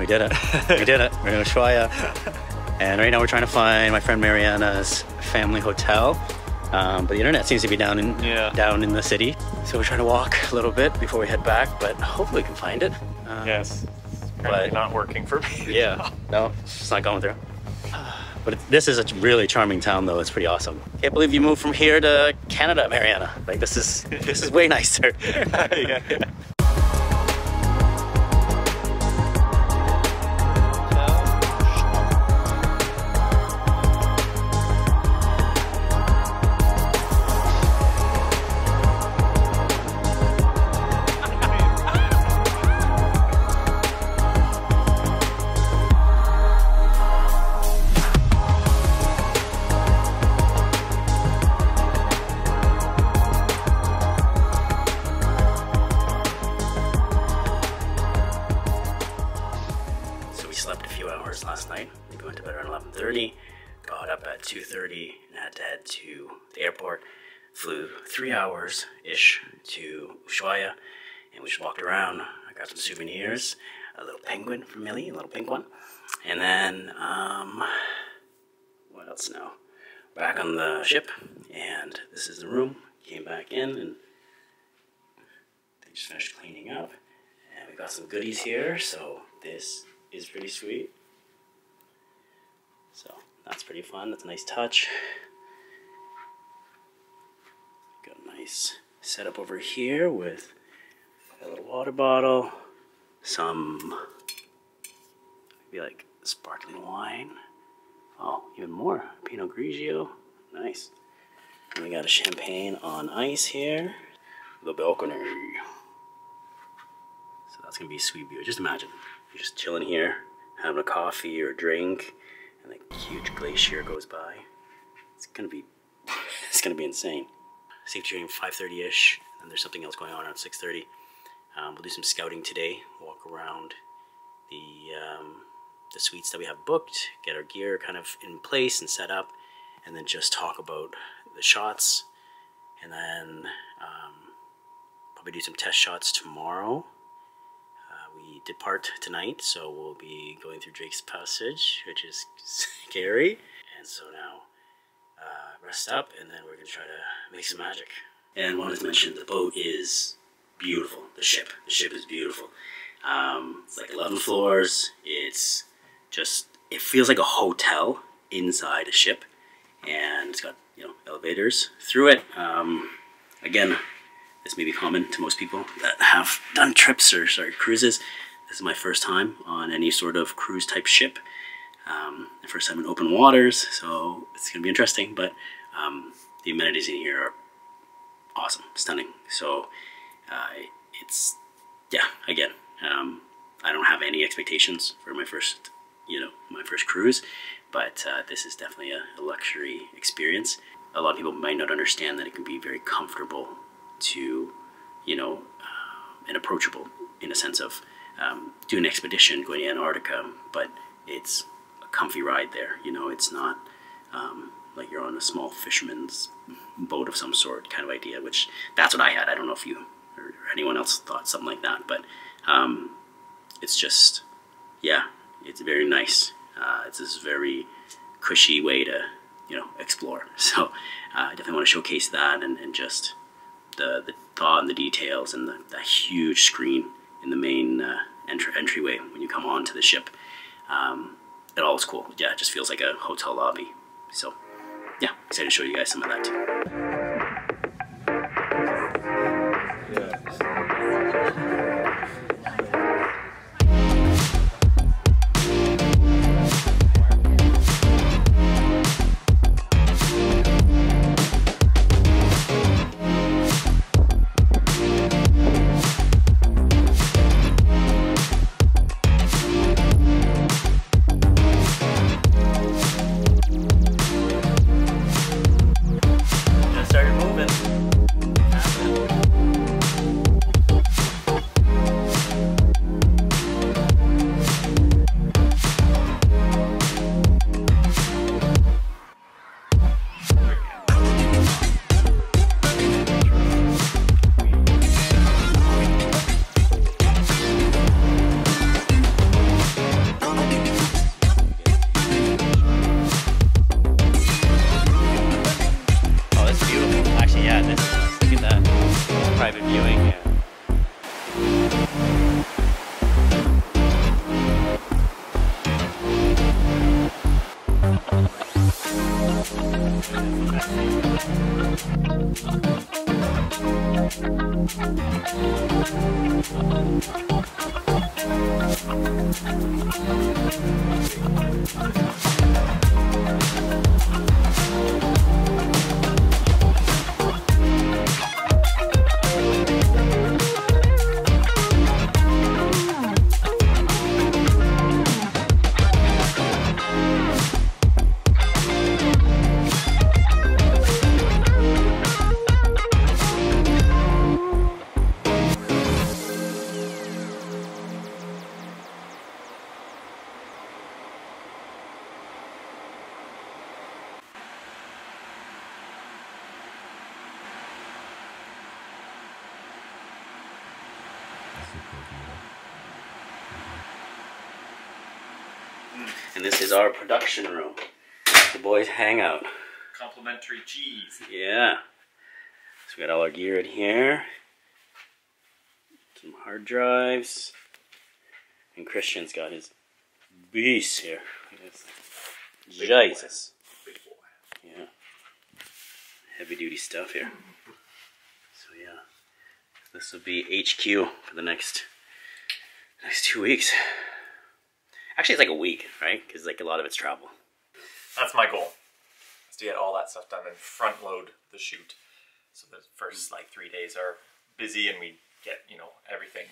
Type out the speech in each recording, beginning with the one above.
We did it. We did it. We're in Ushuaia. And right now we're trying to find my friend Mariana's family hotel. But the internet seems to be down in the city. So we're trying to walk a little bit before we head back, but hopefully we can find it. Yes. But not working for me. Yeah. No, it's not going through. But this is a really charming town though. It's pretty awesome. Can't believe you moved from here to Canada, Mariana. Like this is way nicer. Yeah. Last night. I think we went to bed around 11:30, got up at 2:30 and had to head to the airport. Flew 3 hours-ish to Ushuaia and we just walked around. I got some souvenirs, a little penguin from Millie, a little pink one. And then, what else now? Back on the ship and this is the room. Came back in and they just finished cleaning up. And we got some goodies here, so this is pretty sweet. So that's pretty fun. That's a nice touch. Got a nice setup over here with a little water bottle, some maybe like sparkling wine. Oh, even more Pinot Grigio. Nice. And we got a champagne on ice here. The balcony. So that's gonna be a sweet view. Just imagine you're just chilling here, having a coffee or a drink. And a huge glacier goes by. It's gonna be insane. Safety training 5:30-ish, and there's something else going on around 6:30. We'll do some scouting today. Walk around the suites that we have booked, get our gear kind of in place and set up, and then just talk about the shots, and then probably do some test shots tomorrow. We depart tonight, so we'll be going through Drake's Passage, which is scary. And so now, rest up, and then we're gonna try to make some magic. And wanted to mention, the boat is beautiful. The ship is beautiful. It's like 11 floors. It's just, it feels like a hotel inside a ship, and it's got, you know, elevators through it. Again, this may be common to most people that have done trips or cruises. This is my first time on any sort of cruise type ship. The first time in open waters, so it's gonna be interesting, but the amenities in here are awesome, stunning. So it's, yeah, again, I don't have any expectations for my first cruise, but this is definitely a luxury experience. A lot of people might not understand that it can be very comfortable to, you know, and approachable in a sense of doing an expedition, going to Antarctica, but it's a comfy ride there. You know, it's not like you're on a small fisherman's boat of some sort kind of idea, which that's what I had. I don't know if you or anyone else thought something like that, but it's just, yeah, it's very nice. It's this very cushy way to, you know, explore. So I definitely want to showcase that and just the thought and the details and the huge screen in the main entryway when you come onto the ship. It all is cool. Yeah, it just feels like a hotel lobby. So yeah, excited to show you guys some of that too. And this is our production room. The boys hang out. Complimentary cheese. Yeah. So we got all our gear in here. Some hard drives. And Christian's got his beast here. Jesus. Big boy. Yeah. Heavy duty stuff here. So yeah. This will be HQ for the next 2 weeks. Actually, it's like a week, right? Because like a lot of it's travel. That's my goal. Is to get all that stuff done and front load the shoot. So the first like 3 days are busy and we get, you know, everything.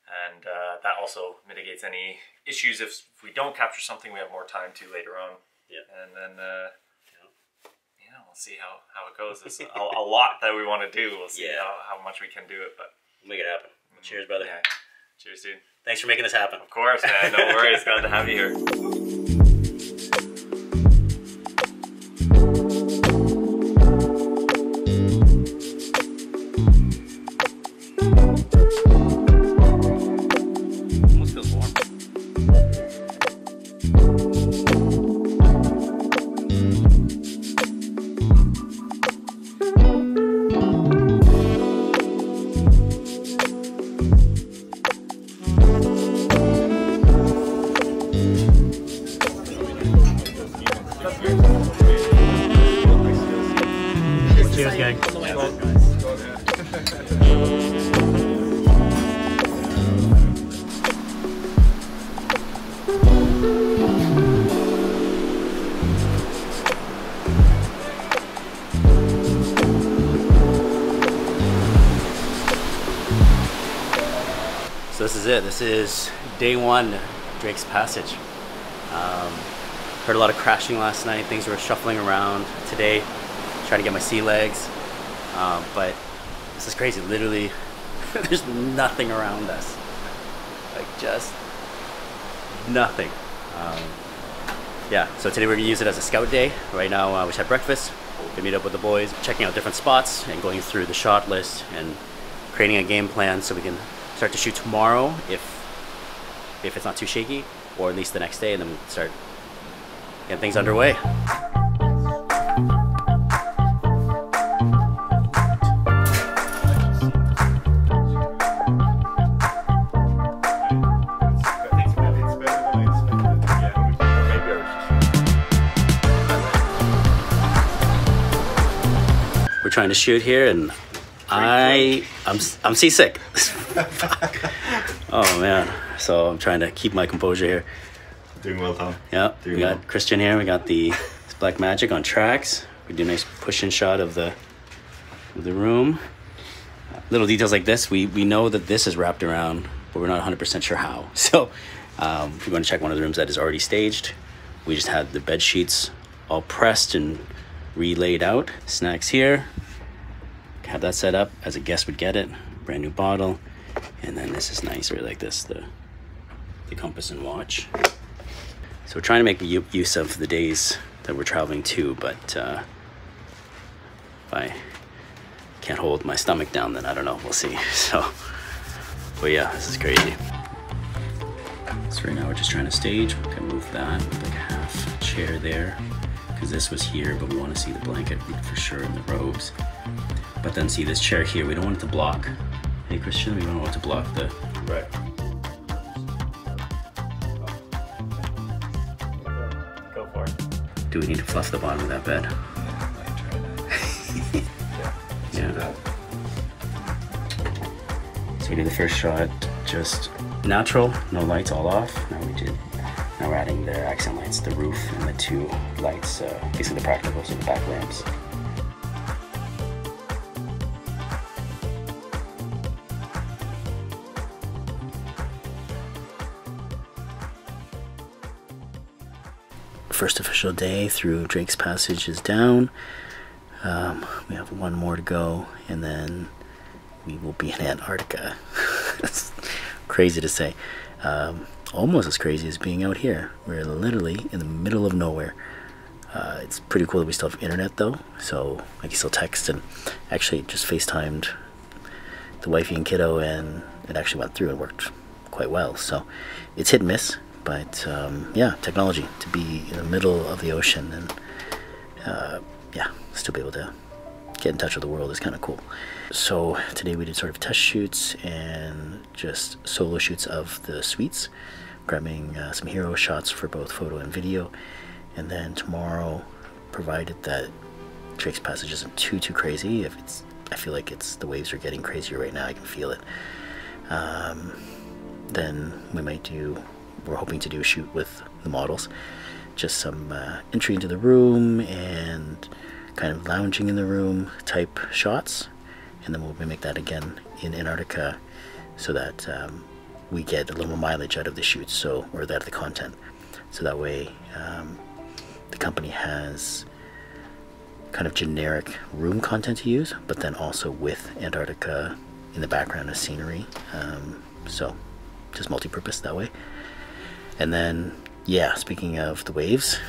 And that also mitigates any issues if we don't capture something we have more time to later on. Yeah. And then, yeah, we'll see how it goes. There's a lot that we want to do. We'll see how much we can do it, but we'll make it happen. Cheers, brother. Yeah. Cheers, dude. Thanks for making this happen. Of course, man. No worries. Glad to have you here. Almost feels warm. Cheers, gang. So this is it. This is day one, Drake's Passage. Heard a lot of crashing last night. Things were shuffling around today. Trying to get my sea legs, but this is crazy. Literally, there's nothing around us. Like just nothing. Yeah. So today we're gonna use it as a scout day. Right now, we just had breakfast. We meet up with the boys, checking out different spots and going through the shot list and creating a game plan so we can start to shoot tomorrow if it's not too shaky, or at least the next day, and then we start getting things underway. We're trying to shoot here, and I'm seasick. Oh man! So I'm trying to keep my composure here. Doing well, Tom. Yeah, we got Christian here. We got the Black Magic on tracks. We do a nice push-in shot of the room. Little details like this, we know that this is wrapped around, but we're not 100% sure how. So we're going to check one of the rooms that is already staged. We just had the bed sheets all pressed and re-laid out. Snacks here. Have that set up as a guest would get it. Brand new bottle. And then this is nice. I really like this, the compass and watch. So we're trying to make use of the days that we're traveling to, but if I can't hold my stomach down, then I don't know, we'll see. So, but yeah, this is crazy. So right now we're just trying to stage. We can move that, like a half chair there, because this was here, but we want to see the blanket for sure and the robes. But then see this chair here, we don't want it to block. Hey Christian, we don't want it to block the... Right. Go for it. Do we need to fluff the bottom of that bed? Yeah. Yeah. So we did the first shot just natural, no lights, all off. Now we're adding the accent lights, the roof and the two lights, basically the practicals and the back lamps. First official day through Drake's Passage is down. We have one more to go, and then we will be in Antarctica. It's crazy to say. Almost as crazy as being out here. We're literally in the middle of nowhere. It's pretty cool that we still have internet though, so I can still text, and actually just FaceTimed the wifey and kiddo, and it actually went through and worked quite well. So it's hit and miss, but yeah, technology to be in the middle of the ocean and yeah, still be able to get in touch with the world is kind of cool. So today we did sort of test shoots and just solo shoots of the suites, grabbing some hero shots for both photo and video. And then tomorrow, provided that Drake's Passage isn't too crazy, I feel like the waves are getting crazier right now, I can feel it. Then we're hoping to do a shoot with the models, just some entry into the room and kind of lounging in the room type shots, and then we'll make that again in Antarctica so that we get a little more mileage out of the shoots, or out of the content, so that way the company has kind of generic room content to use, but then also with Antarctica in the background as scenery, so just multi-purpose that way. And then yeah, speaking of the waves,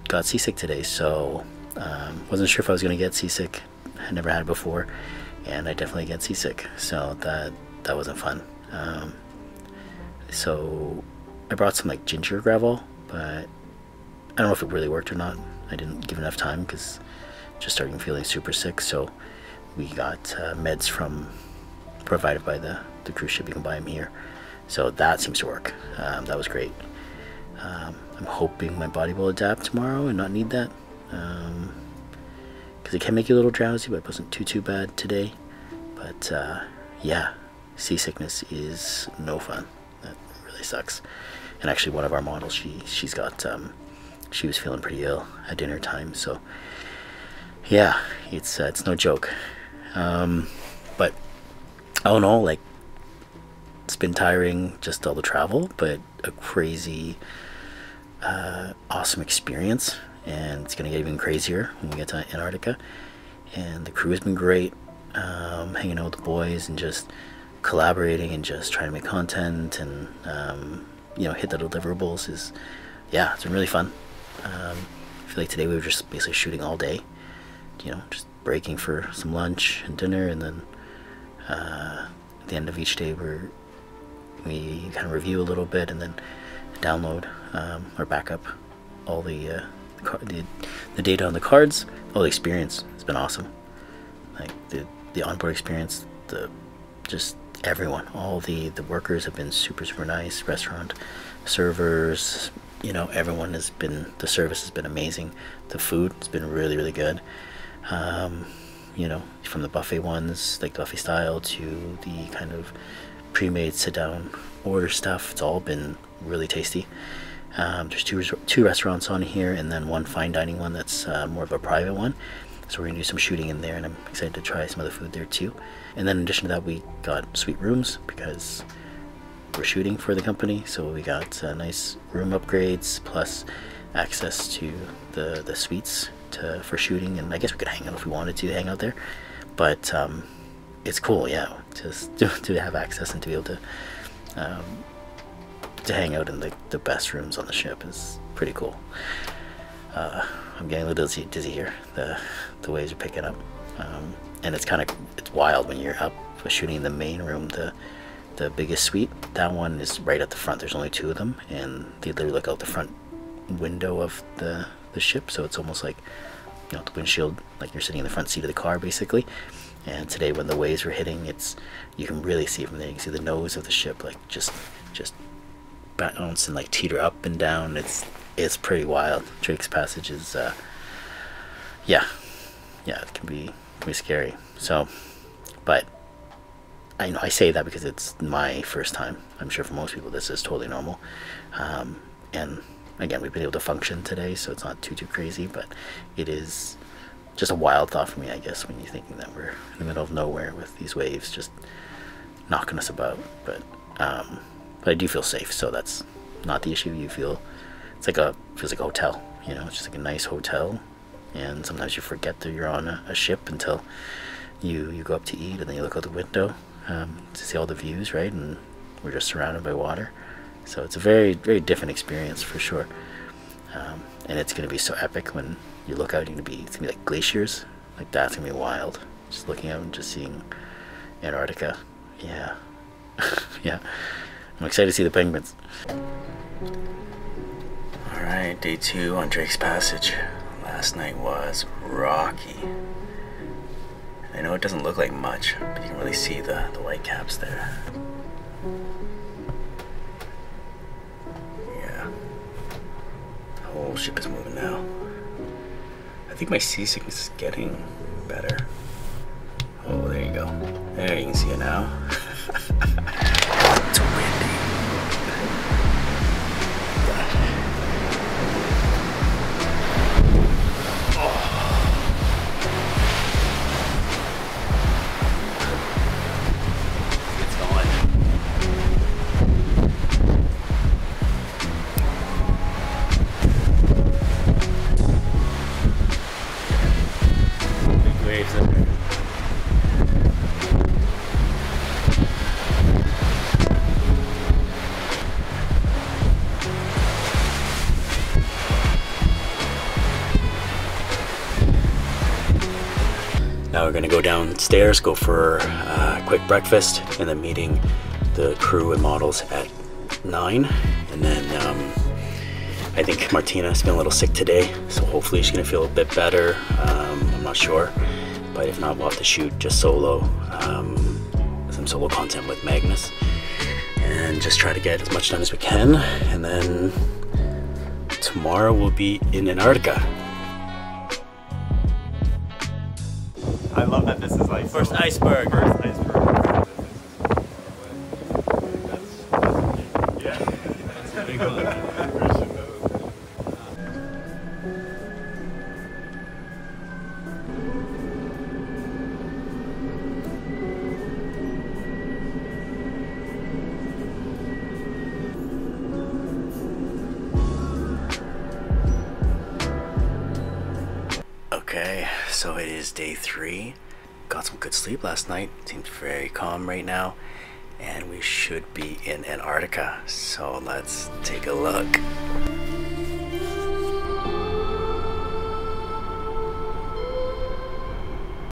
got seasick today, so wasn't sure if I was going to get seasick. I never had it before, and I definitely get seasick, so that wasn't fun. So I brought some like ginger gravel, but I don't know if it really worked or not. I didn't give enough time because just starting feeling super sick. So we got meds provided by the cruise ship. You can buy them here, so that seems to work. That was great. I'm hoping my body will adapt tomorrow and not need that, because it can make you a little drowsy, but it wasn't too bad today. But yeah, seasickness is no fun. That really sucks. And actually one of our models, she was feeling pretty ill at dinner time, so yeah, it's no joke. But all in all, like, it's been tiring, just all the travel, but a crazy awesome experience, and it's gonna get even crazier when we get to Antarctica. And the crew has been great, hanging out with the boys and just collaborating and just trying to make content and hit the deliverables it's been really fun. I feel like today we were just basically shooting all day, just breaking for some lunch and dinner, and then at the end of each day we kind of review a little bit and then download or back up all the data on the cards. The experience has been awesome. Like the onboard experience, just everyone, all the workers have been super nice. Restaurant servers, everyone the service has been amazing. The food has been really good. From the buffet ones, like the buffet style, to the kind of pre-made sit-down order stuff, it's all been really tasty. There's two restaurants on here, and then one fine dining one that's more of a private one, so we're gonna do some shooting in there, and I'm excited to try some of the food there too. And then in addition to that, we got suite rooms because we're shooting for the company, so we got nice room upgrades plus access to the suites for shooting. And I guess we could hang out if we wanted to hang out there, but it's cool, yeah, just to have access and to be able to hang out in the best rooms on the ship is pretty cool. I'm getting a little dizzy here. The waves are picking up, and it's wild when you're up shooting in the main room, the biggest suite. That one is right at the front. There's only two of them, and they literally look out the front window of the ship, so it's almost like the windshield, like you're sitting in the front seat of the car basically. And today when the waves were hitting, you can really see from there. You can see the nose of the ship like just bounce and like teeter up and down. It's pretty wild. Drake's Passage is it can be scary. So, but I know I say that because it's my first time. I'm sure for most people this is totally normal. And again, we've been able to function today, so it's not too crazy, but it is just a wild thought for me, I guess, when you're thinking that we're in the middle of nowhere with these waves just knocking us about. But I do feel safe, so that's not the issue. You feel feels like a hotel, you know. It's just like a nice hotel, and sometimes you forget that you're on a ship until you go up to eat, and then you look out the window to see all the views, right? And we're just surrounded by water, so it's a very different experience for sure. And it's gonna be so epic when you look out. It's gonna be like glaciers, like that's gonna be wild. Just looking out and just seeing Antarctica. Yeah. Yeah, I'm excited to see the penguins. Alright, day 2 on Drake's Passage. Last night was rocky. I know it doesn't look like much, but you can really see the white caps there. Yeah. The whole ship is moving now. I think my seasickness is getting better. Oh, there you go. There, you can see it now. It's windy. Now we're gonna go downstairs, go for a quick breakfast, and then meeting the crew and models at 9. And then I think Martina's been a little sick today, so hopefully she's gonna feel a bit better. I'm not sure, but if not, we'll have to shoot just solo, some solo content with Magnus, and just try to get as much done as we can. And then tomorrow we'll be in Antarctica. I love that this is like First iceberg. First iceberg. Yeah. That's a big one. Okay, so it is day 3. Got some good sleep last night. Seems very calm right now, and we should be in Antarctica. So let's take a look.